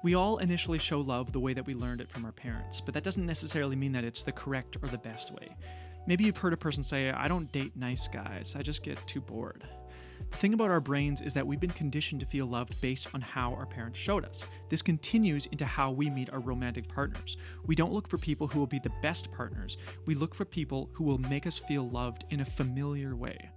We all initially show love the way that we learned it from our parents, but that doesn't necessarily mean that it's the correct or the best way. Maybe you've heard a person say, "I don't date nice guys, I just get too bored." The thing about our brains is that we've been conditioned to feel loved based on how our parents showed us. This continues into how we meet our romantic partners. We don't look for people who will be the best partners, we look for people who will make us feel loved in a familiar way.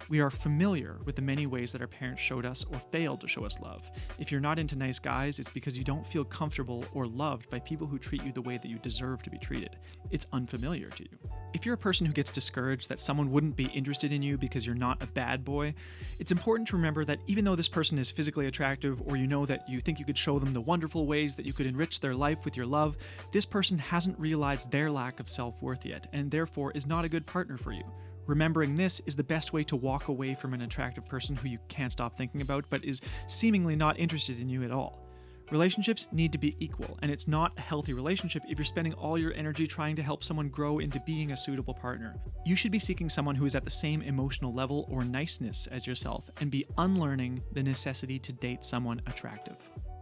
We are familiar with the many ways that our parents showed us or failed to show us love. If you're not into nice guys, it's because you don't feel comfortable or loved by people who treat you the way that you deserve to be treated. It's unfamiliar to you. If you're a person who gets discouraged that someone wouldn't be interested in you because you're not a bad boy, it's important to remember that even though this person is physically attractive, or you know that you think you could show them the wonderful ways that you could enrich their life with your love, this person hasn't realized their lack of self-worth yet, and therefore is not a good partner for you. Remembering this is the best way to walk away from an attractive person who you can't stop thinking about but is seemingly not interested in you at all. Relationships need to be equal, and it's not a healthy relationship if you're spending all your energy trying to help someone grow into being a suitable partner. You should be seeking someone who is at the same emotional level or niceness as yourself, and be unlearning the necessity to date someone attractive.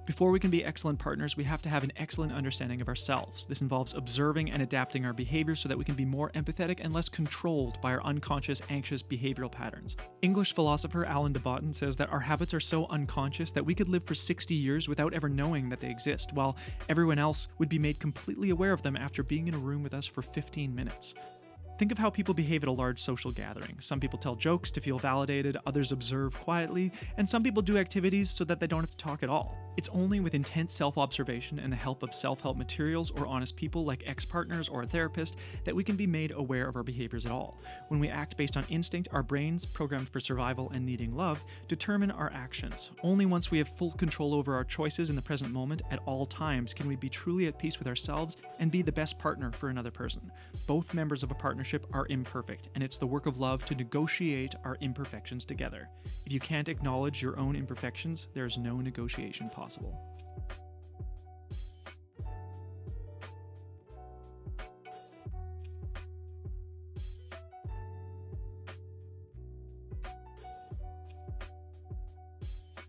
Before we can be excellent partners, we have to have an excellent understanding of ourselves. This involves observing and adapting our behaviors so that we can be more empathetic and less controlled by our unconscious, anxious behavioral patterns. English philosopher Alan de Botton says that our habits are so unconscious that we could live for 60 years without ever knowing that they exist, while everyone else would be made completely aware of them after being in a room with us for 15 minutes. Think of how people behave at a large social gathering. Some people tell jokes to feel validated, others observe quietly, and some people do activities so that they don't have to talk at all. It's only with intense self-observation and the help of self-help materials or honest people like ex-partners or a therapist that we can be made aware of our behaviors at all. When we act based on instinct, our brains, programmed for survival and needing love, determine our actions. Only once we have full control over our choices in the present moment at all times can we be truly at peace with ourselves and be the best partner for another person. Both members of a partnership are imperfect, and it's the work of love to negotiate our imperfections together. If you can't acknowledge your own imperfections, there's no negotiation possible.